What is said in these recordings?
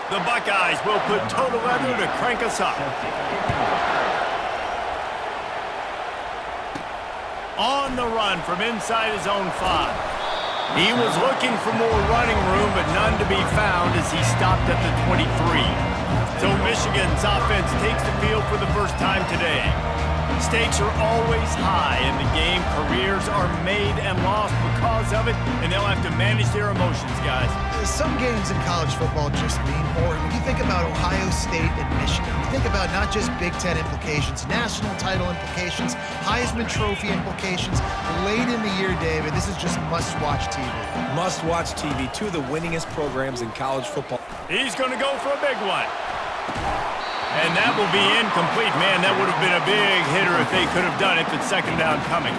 The Buckeyes will put total leather to crank us up. On the run from inside his own 5. He was looking for more running room, but none to be found as he stopped at the 23. So Michigan's offense takes the field for the first time today. Stakes are always high in the game. Careers are made and lost because of it, and they'll have to manage their emotions, guys. Some games in college football just mean more. When you think about Ohio State and Michigan, you think about not just Big Ten implications, national title implications, Heisman Trophy implications. Late in the year, David, this is just must-watch TV. Must-watch TV. Two of the winningest programs in college football. He's going to go for a big one. And that will be incomplete. Man, that would have been a big hitter if they could have done it, but second down coming.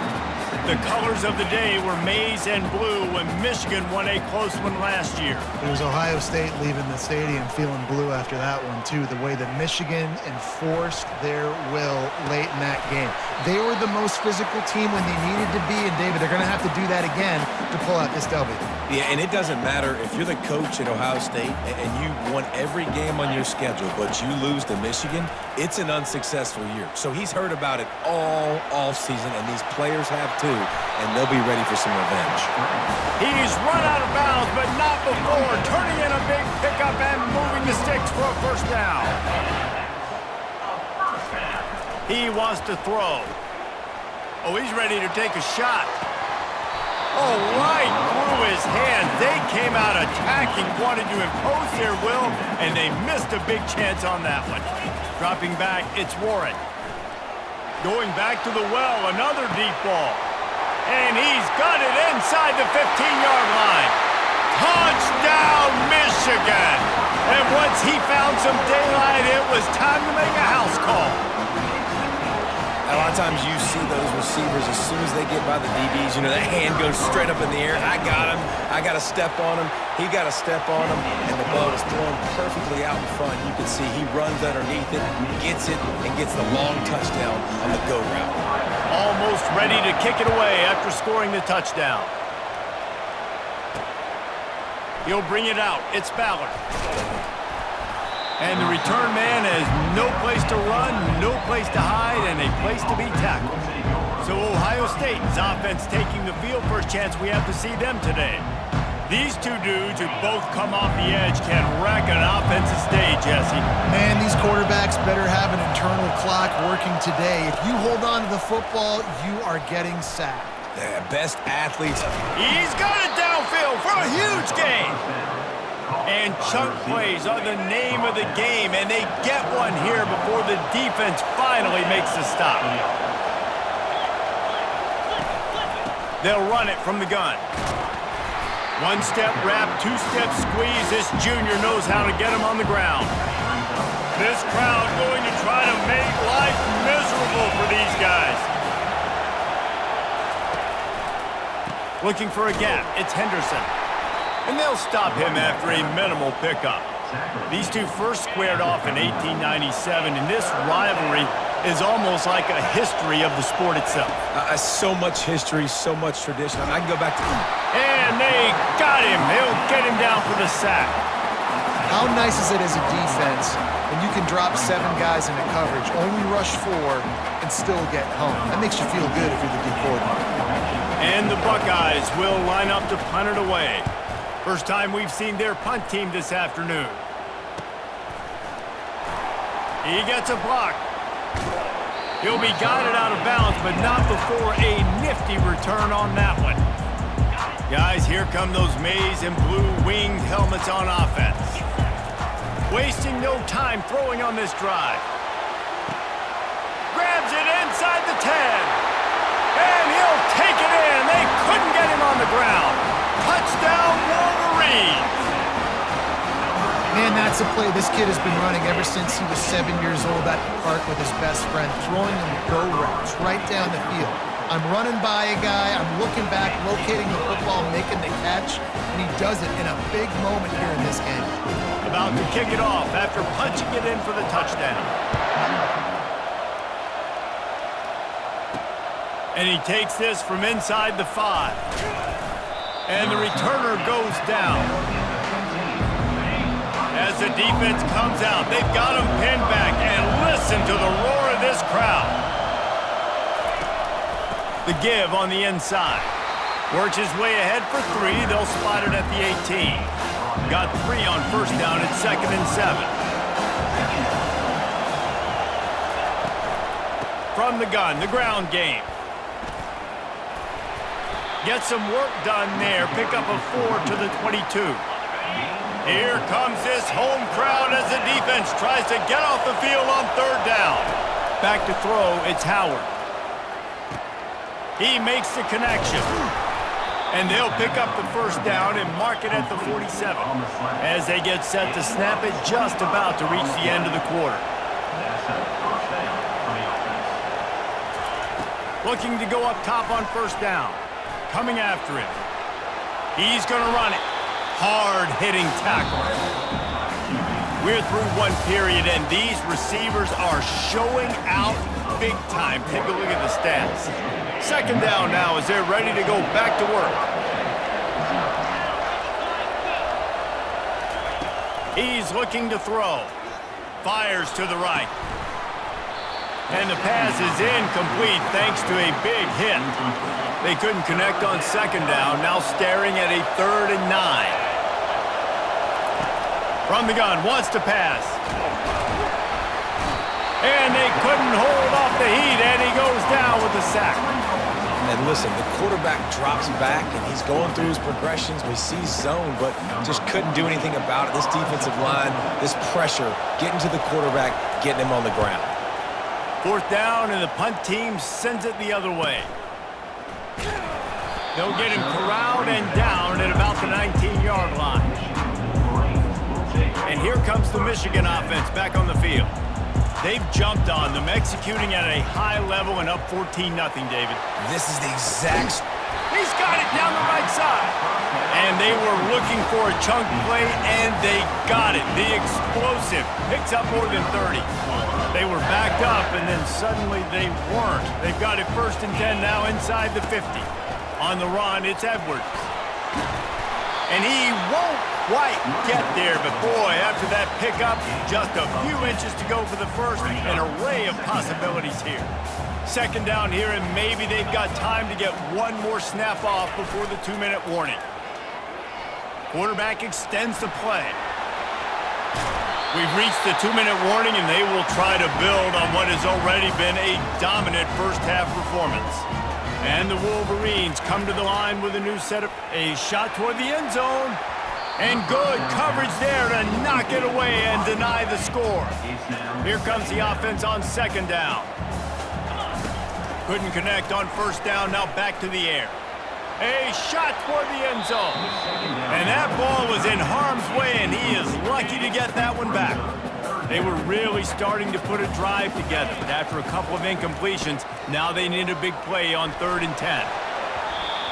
The colors of the day were maize and blue when Michigan won a close one last year. It was Ohio State leaving the stadium feeling blue after that one, too. The way that Michigan enforced their will late in that game. They were the most physical team when they needed to be, and David, they're going to have to do that again to pull out this W. Yeah, and it doesn't matter if you're the coach at Ohio State and you won every game on your schedule, but you lose to Michigan, it's an unsuccessful year. So he's heard about it all offseason, and these players have too, and they'll be ready for some revenge. He's run out of bounds, but not before turning in a big pickup and moving the sticks for a first down. He wants to throw. Oh, he's ready to take a shot. Oh, right through his hand. They came out attacking, wanted to impose their will, and they missed a big chance on that one. Dropping back, it's Warren. Going back to the well, another deep ball. And he's got it inside the 15-yard line. Touchdown, Michigan! And once he found some daylight, it was time to make a house call. A lot of times you see those receivers, as soon as they get by the DBs, you know, that hand goes straight up in the air. I got him. I got to step on him. He got to step on him. And the ball is thrown perfectly out in front. You can see he runs underneath it, gets it, and gets the long touchdown on the go route. Almost ready to kick it away after scoring the touchdown. He'll bring it out. It's Ballard. And the return man has no place to run, no place to hide, and a place to be tackled. So Ohio State's offense taking the field. First chance we have to see them today. These two dudes who both come off the edge can wreck an offensive stage, Jesse. Man, these quarterbacks better have an internal clock working today. If you hold on to the football, you are getting sacked. The best athletes. He's got it downfield for a huge gain. And chunk plays are the name of the game, and they get one here before the defense finally makes the stop. They'll run it from the gun. One-step wrap, two-step squeeze. This junior knows how to get him on the ground. This crowd going to try to make life miserable for these guys. Looking for a gap. It's Henderson. And they'll stop him after a minimal pickup. These two first squared off in 1897, and this rivalry is almost like a history of the sport itself. So much history, so much tradition. I can go back to... And they got him. They'll get him down for the sack. How nice is it as a defense when you can drop 7 guys into coverage, only rush 4, and still get home? That makes you feel good if you're the D coordinator. And the Buckeyes will line up to punt it away. First time we've seen their punt team this afternoon. He gets a block. He'll be guided out of bounds, but not before a nifty return on that one. Guys, here come those maize and blue winged helmets on offense. Wasting no time throwing on this drive. Grabs it inside the 10. And he'll take it in. They couldn't get him on the ground. Touchdown, Wolverines! Man, that's a play this kid has been running ever since he was 7 years old at the park with his best friend, throwing them go routes right down the field. I'm running by a guy, I'm looking back, locating the football, making the catch, and he does it in a big moment here in this game. About to kick it off after punching it in for the touchdown. And he takes this from inside the 5. And the returner goes down. As as the defense comes out. They've got him pinned back, and listen to the roar of this crowd. The give on the inside. Works his way ahead for 3. They'll spot it at the 18. Got 3 on first down at 2nd and 7. From the gun, the ground game. Get some work done there. Pick up a 4 to the 22. Here comes this home crowd as the defense tries to get off the field on 3rd down. Back to throw, it's Howard. He makes the connection. And they'll pick up the first down and mark it at the 47 as they get set to snap it just about to reach the end of the quarter. Looking to go up top on first down. Coming after him. He's going to run it. Hard-hitting tackle. We're through one period, and these receivers are showing out big time. Take a look at the stats. 2nd down now as they're ready to go back to work. He's looking to throw. Fires to the right. And the pass is incomplete thanks to a big hit. They couldn't connect on 2nd down, now staring at a 3rd and 9. From the gun, wants to pass. And they couldn't hold off the heat, and he goes down with a sack. And listen, the quarterback drops back, and he's going through his progressions. We see zone, but just couldn't do anything about it. This defensive line, this pressure, getting to the quarterback, getting him on the ground. 4th down, and the punt team sends it the other way. They'll get him corralled and down at about the 19-yard line. And here comes the Michigan offense back on the field. They've jumped on them, executing at a high level and up 14-0, David. This is the exact... He's got it down the right side. And they were looking for a chunk play, and they got it. The explosive picks up more than 30. They were backed up, and then suddenly they weren't. They've got it 1st and 10 now inside the 50. On the run, it's Edwards. And he won't quite get there, but boy, after that pickup, just a few inches to go for the first. An array of possibilities here. 2nd down here, and maybe they've got time to get one more snap off before the 2-minute warning. Quarterback extends the play. We've reached the 2-minute warning, and they will try to build on what has already been a dominant first-half performance. And the Wolverines come to the line with a new setup. A shot toward the end zone. And good coverage there to knock it away and deny the score. Here comes the offense on 2nd down. Couldn't connect on 1st down, now back to the air. A shot toward the end zone. And that ball was in harm's way, and he is lucky to get that one back. They were really starting to put a drive together, but after a couple of incompletions, now they need a big play on 3rd and 10.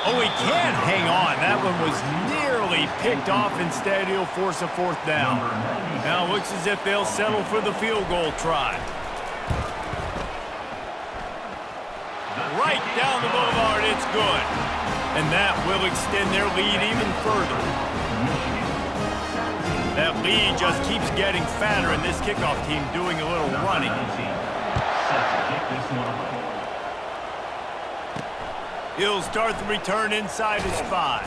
Oh, he can't hang on. That one was nearly picked off. Instead, he'll force a 4th down. Now it looks as if they'll settle for the field goal try. Right down the boulevard, it's good. And that will extend their lead even further. That lead just keeps getting fatter, and this kickoff team doing a little running. He'll start the return inside his 5.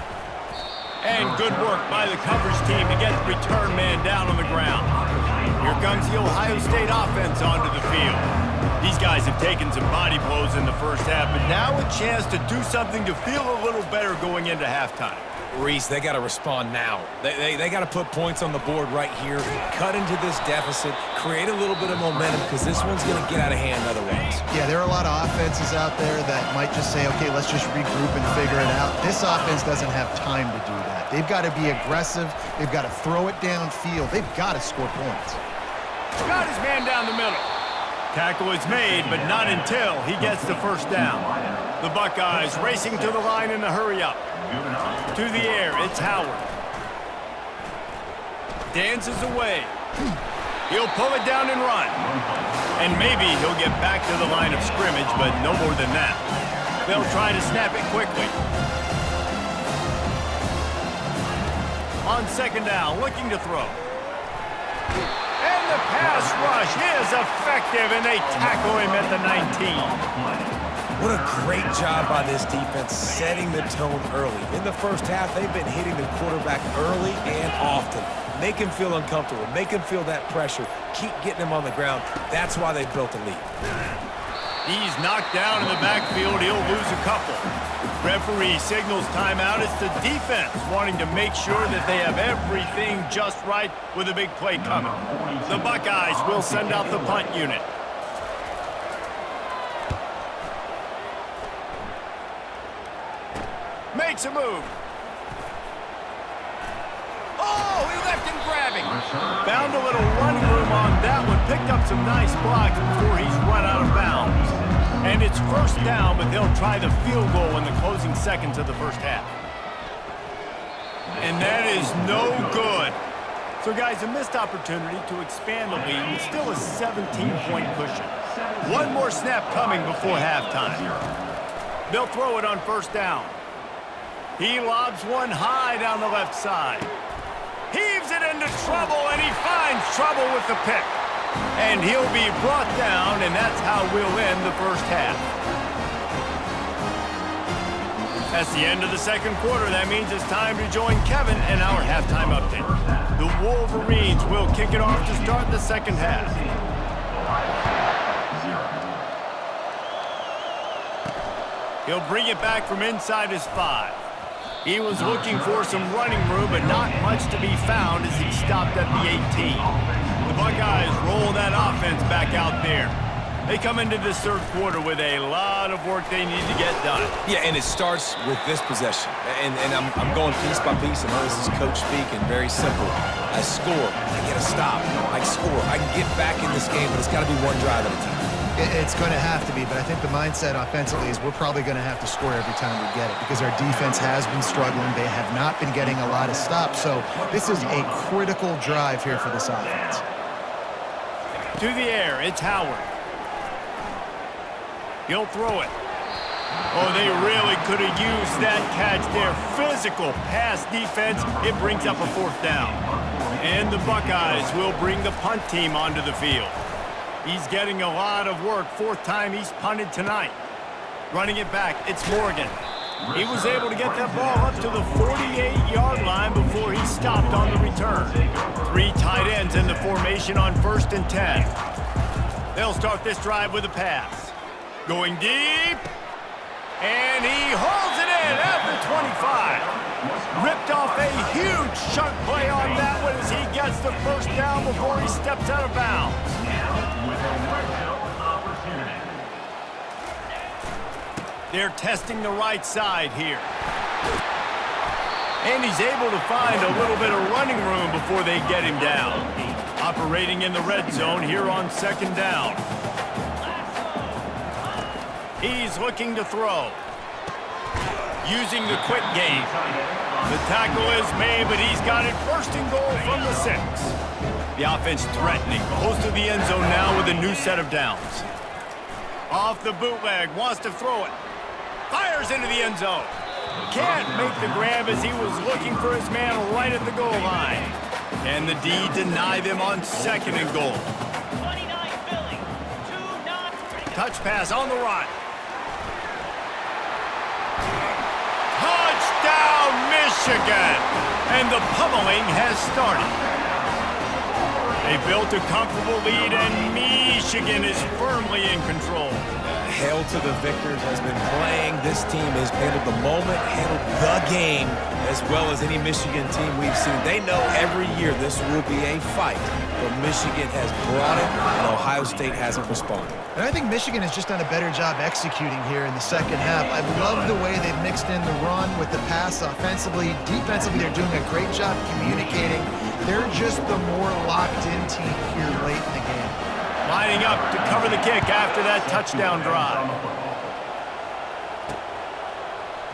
And good work by the coverage team to get the return man down on the ground. Here comes the Ohio State offense onto the field. These guys have taken some body blows in the first half, but now a chance to do something to feel a little better going into halftime. Reese, they got to respond now. They got to put points on the board right here, cut into this deficit, create a little bit of momentum, because this one's going to get out of hand otherwise. Yeah, there are a lot of offenses out there that might just say, okay, let's just regroup and figure it out. This offense doesn't have time to do that. They've got to be aggressive. They've got to throw it downfield. They've got to score points. Got his man down the middle. Tackle is made, but not until he gets the first down. The Buckeyes racing to the line in the hurry-up. To the air, it's Howard. Dances away. He'll pull it down and run. And maybe he'll get back to the line of scrimmage, but no more than that. They'll try to snap it quickly. On 2nd down, looking to throw. And the pass rush is effective, and they tackle him at the 19. What a great job by this defense setting the tone early. In the first half, they've been hitting the quarterback early and often. Make him feel uncomfortable. Make him feel that pressure. Keep getting him on the ground. That's why they've built a lead. He's knocked down in the backfield. He'll lose a couple. Referee signals timeout. It's the defense wanting to make sure that they have everything just right with a big play coming. The Buckeyes will send out the punt unit. Makes a move. Oh, he left him grabbing. Found a little running room on that one. Picked up some nice blocks before he's run out of bounds. And it's first down, but they'll try the field goal in the closing seconds of the first half. And that is no good. So, guys, a missed opportunity to expand the lead. It's still a 17-point cushion. One more snap coming before halftime. They'll throw it on first down. He lobs one high down the left side. Heaves it into trouble, and he finds trouble with the pick. And he'll be brought down, and that's how we'll end the first half. That's the end of the second quarter. That means it's time to join Kevin in our halftime update. The Wolverines will kick it off to start the second half. He'll bring it back from inside his 5. He was looking for some running room, but not much to be found as he stopped at the 18. The Buckeyes roll that offense back out there. They come into this third quarter with a lot of work they need to get done. Yeah, and it starts with this possession. And I'm going piece by piece, and this is coach speaking, very simple. I score, I get a stop, I score. I can get back in this game, but it's got to be one drive at a time. It's going to have to be, but I think the mindset offensively is we're probably going to have to score every time we get it because our defense has been struggling. They have not been getting a lot of stops, so this is a critical drive here for this offense. To the air, it's Howard. He'll throw it. Oh, they really could have used that catch there. Physical pass defense. It brings up a fourth down. And the Buckeyes will bring the punt team onto the field. He's getting a lot of work. Fourth time he's punted tonight. Running it back, it's Morgan. He was able to get that ball up to the 48-yard line before he stopped on the return. 3 tight ends in the formation on 1st and 10. They'll start this drive with a pass. Going deep. And he holds it in at the 25. Ripped off a huge chunk play on that one as he gets the first down before he steps out of bounds. They're testing the right side here. And he's able to find a little bit of running room before they get him down. Operating in the red zone here on 2nd down. He's looking to throw. Using the quick game. The tackle is made, but he's got it 1st and goal from the 6. The offense threatening. Close to the end zone now with a new set of downs. Off the bootleg, wants to throw it. Fires into the end zone. Can't make the grab as he was looking for his man right at the goal line. Can the D deny them on 2nd and goal? Touch pass on the run. Touchdown, Michigan! And the pummeling has started. They built a comfortable lead, and Michigan is firmly in control. Hail to the victors has been playing. This team has handled the moment, handled the game as well as any Michigan team we've seen. They know every year this will be a fight, but Michigan has brought it, and Ohio State hasn't responded. And I think Michigan has just done a better job executing here in the second half. I love the way they've mixed in the run with the pass offensively. Defensively, they're doing a great job communicating. They're just the more locked-in team here late in the game. Lining up to cover the kick after that touchdown drive.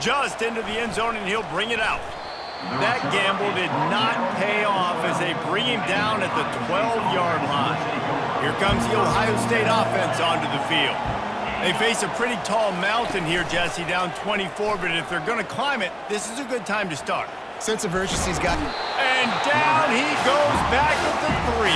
Just into the end zone, and he'll bring it out. That gamble did not pay off as they bring him down at the 12-yard line. Here comes the Ohio State offense onto the field. They face a pretty tall mountain here, Jesse, down 24, but if they're going to climb it, this is a good time to start. Sense of urgency's got. And down he goes back at the 3.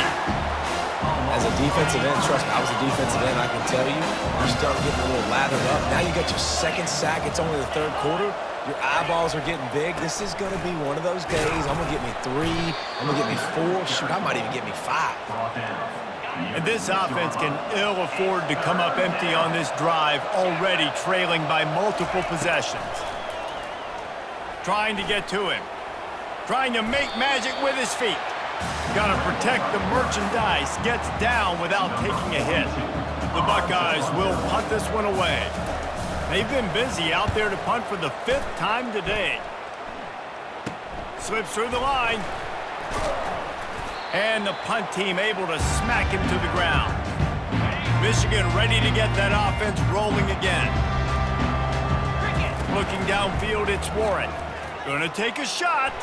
As a defensive end, trust me, I was a defensive end, I can tell you, you start getting a little lathered up. Now you got your second sack. It's only the third quarter. Your eyeballs are getting big. This is going to be one of those days. I'm going to get me 3. I'm going to get me 4. Shoot, I might even get me 5. And this offense can ill afford to come up empty on this drive, already trailing by multiple possessions. Trying to get to him. Trying to make magic with his feet. Got to protect the merchandise. Gets down without taking a hit. The Buckeyes will punt this one away. They've been busy out there to punt for the 5th time today. Slips through the line. And the punt team able to smack him to the ground. Michigan ready to get that offense rolling again. Looking downfield, it's Warren. Gonna take a shot.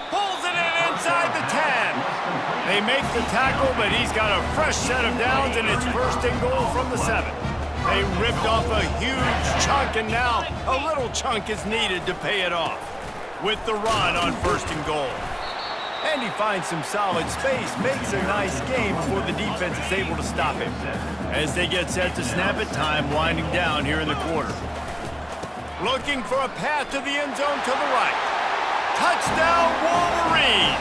Pulls it in inside the 10. They make the tackle, but he's got a fresh set of downs, and it's 1st and goal from the 7. They ripped off a huge chunk, and now a little chunk is needed to pay it off. With the run on 1st and goal. And he finds some solid space, makes a nice game before the defense is able to stop him. As they get set to snap it, time winding down here in the quarter. Looking for a path to the end zone to the right. Touchdown, Wolverines!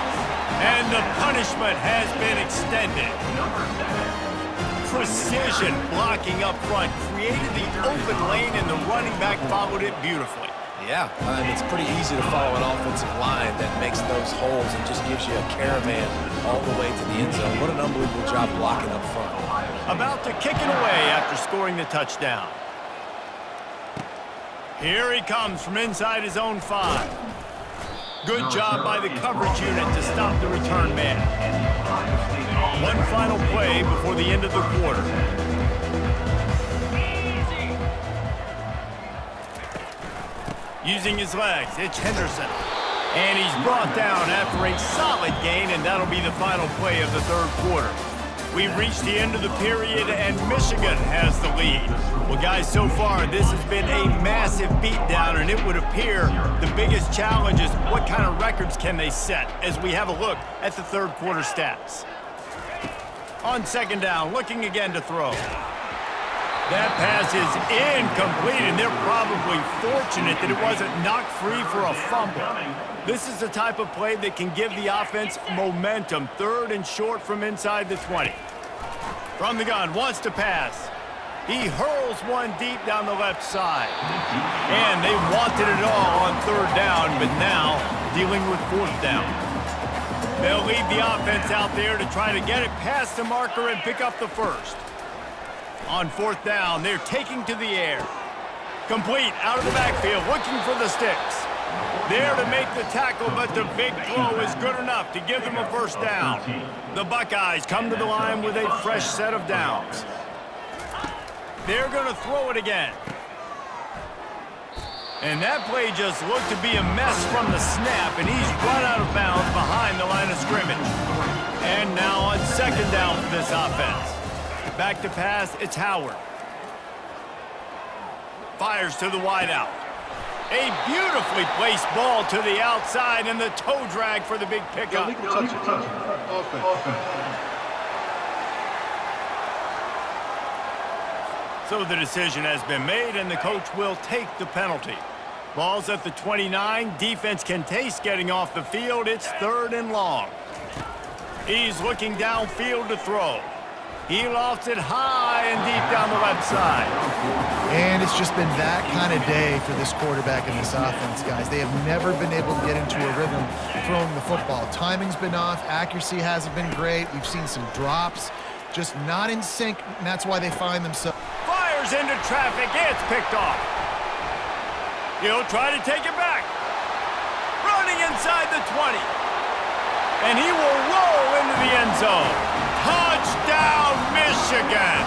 And the punishment has been extended. Precision blocking up front created the open lane, and the running back followed it beautifully. Yeah, it's pretty easy to follow an offensive line that makes those holes and just gives you a caravan all the way to the end zone. What an unbelievable job blocking up front. About to kick it away after scoring the touchdown. Here he comes from inside his own 5. Good job by the coverage unit to stop the return man. One final play before the end of the quarter. Using his legs, it's Henderson. And he's brought down after a solid gain, and that'll be the final play of the 3rd quarter. We've reached the end of the period, and Michigan has the lead. Well, guys, so far, this has been a massive beatdown, and it would appear the biggest challenge is what kind of records can they set as we have a look at the 3rd quarter stats. On 2nd down, looking again to throw. That pass is incomplete, and they're probably fortunate that it wasn't knocked free for a fumble. This is the type of play that can give the offense momentum. 3rd and short from inside the 20. From the gun, wants to pass. He hurls one deep down the left side. And they wanted it all on 3rd down, but now dealing with 4th down. They'll leave the offense out there to try to get it past the marker and pick up the 1st. On 4th down, they're taking to the air. Complete out of the backfield, looking for the sticks. There to make the tackle, but the big throw is good enough to give them a 1st down. The Buckeyes come to the line with a fresh set of downs. They're going to throw it again. And that play just looked to be a mess from the snap, and he's run out of bounds behind the line of scrimmage. And now on 2nd down for this offense. Back to pass, it's Howard. Fires to the wideout. A beautifully placed ball to the outside, and the toe drag for the big pickup. So the decision has been made, and the coach will take the penalty. Ball's at the 29. Defense can taste getting off the field. It's 3rd and long. He's looking downfield to throw. He lofts it high and deep down the left side. And it's just been that kind of day for this quarterback and this offense, guys. They have never been able to get into a rhythm throwing the football. Timing's been off. Accuracy hasn't been great. We've seen some drops. Just not in sync, and that's why they find themselves. Fires into traffic. It's picked off. He'll try to take it back. Running inside the 20. And he will roll into the end zone. Touchdown, Michigan!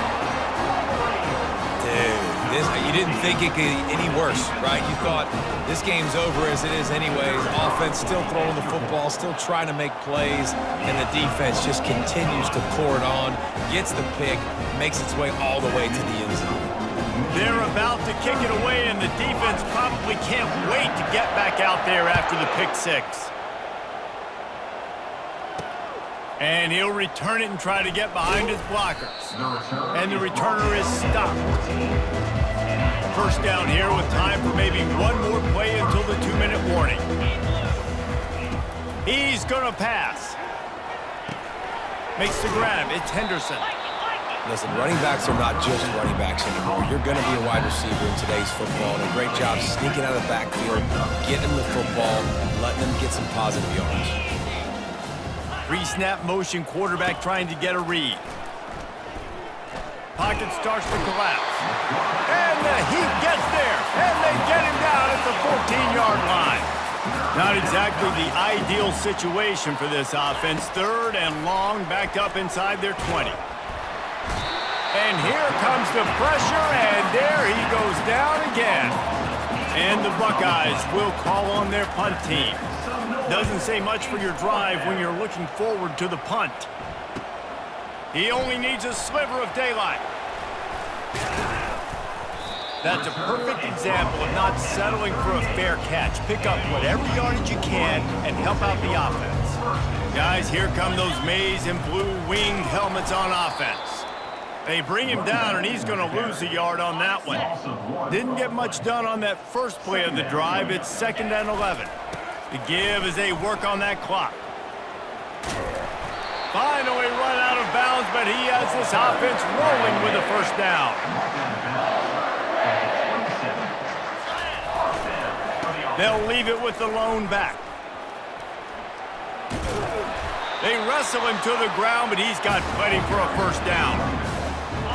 Dude, you didn't think it could get any worse, right? You thought this game's over as it is anyways. Offense still throwing the football, still trying to make plays, and the defense just continues to pour it on, gets the pick, makes its way all the way to the end zone. They're about to kick it away, and the defense probably can't wait to get back out there after the pick 6. And he'll return it and try to get behind his blockers. And the returner is stopped. First down here with time for maybe one more play until the 2-minute warning. He's going to pass. Makes the grab. It's Henderson. Listen, running backs are not just running backs anymore. You're going to be a wide receiver in today's football. And a great job sneaking out of the backfield, getting them the football, letting them get some positive yards. Pre-snap motion quarterback trying to get a read. Pocket starts to collapse. And the heat gets there. And they get him down at the 14-yard line. Not exactly the ideal situation for this offense. 3rd and long, backed up inside their 20. And here comes the pressure, and there he goes down again. And the Buckeyes will call on their punt team. Doesn't say much for your drive when you're looking forward to the punt. He only needs a sliver of daylight. That's a perfect example of not settling for a fair catch. Pick up whatever yardage you can and help out the offense. Guys, here come those maize and blue winged helmets on offense. They bring him down, and he's going to lose a yard on that one. Didn't get much done on that first play of the drive. It's 2nd and 11. The give as they work on that clock. Finally run out of bounds, but he has this offense rolling with a first down. They'll leave it with the lone back. They wrestle him to the ground, but he's got plenty for a first down.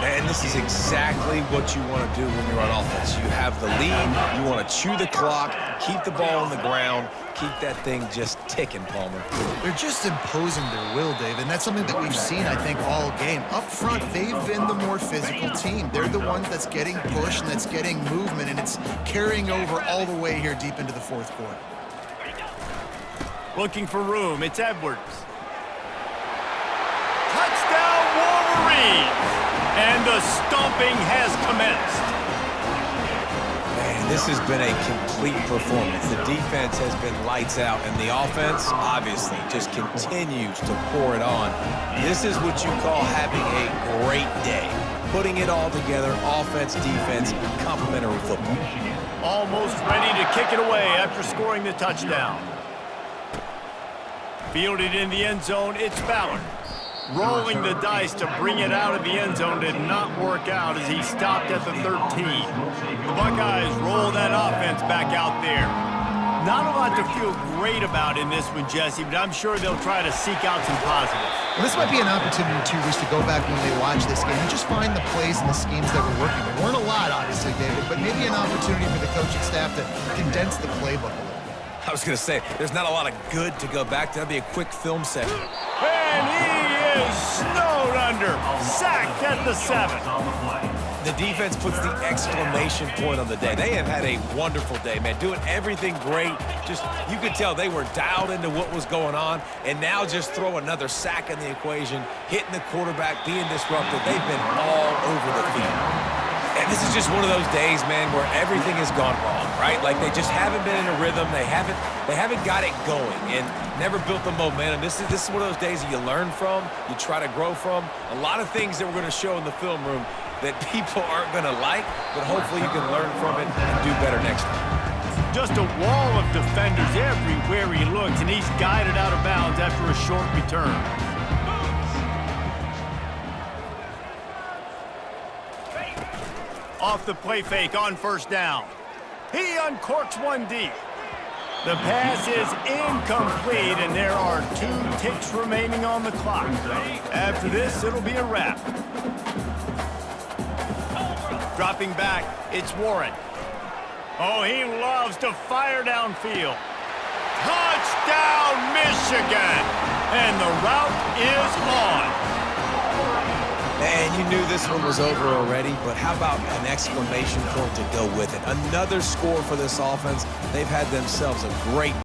And this is exactly what you want to do when you're on offense. You have the lead, you want to chew the clock, keep the ball on the ground, keep that thing just ticking, Palmer. They're just imposing their will, Dave, and that's something that we've seen, I think, all game. Up front, they've been the more physical team. They're the ones that's getting pushed and that's getting movement, and it's carrying over all the way here deep into the 4th quarter. Looking for room. It's Edwards. Touchdown, Wolverines! And the stomping has commenced. Man, this has been a complete performance. The defense has been lights out, and the offense, obviously, just continues to pour it on. This is what you call having a great day. Putting it all together, offense, defense, complementary football. Almost ready to kick it away after scoring the touchdown. Fielded in the end zone, it's Ballard. Rolling the dice to bring it out of the end zone did not work out as he stopped at the 13. The Buckeyes roll that offense back out there. Not a lot to feel great about in this one, Jesse, but I'm sure they'll try to seek out some positives. Well, this might be an opportunity, too, Reese, to go back when they watch this game and just find the plays and the schemes that were working. There weren't a lot, obviously, David, but maybe an opportunity for the coaching staff to condense the playbook a little bit. I was going to say, there's not a lot of good to go back to. That'd be a quick film session. And he is snowed under, sacked at the 7. The defense puts the exclamation point on the day. They have had a wonderful day, man, doing everything great. Just, you could tell they were dialed into what was going on, and now just throw another sack in the equation, hitting the quarterback, being disruptive. They've been all over the field. And this is just one of those days, man, where everything has gone wrong, right? Like they just haven't been in a rhythm. They haven't got it going and never built the momentum. This is one of those days that you learn from, you try to grow from. A lot of things that we're going to show in the film room that people aren't going to like, but hopefully you can learn from it and do better next time. Just a wall of defenders everywhere he looks, and he's guided out of bounds after a short return. Off the play fake on first down. He uncorks one deep. The pass is incomplete, and there are 2 ticks remaining on the clock. After this, it'll be a wrap. Dropping back, it's Warren. Oh, he loves to fire downfield. Touchdown, Michigan! And the route is on. Man, you knew this one was over already, but how about an exclamation point to go with it? Another score for this offense. They've had themselves a great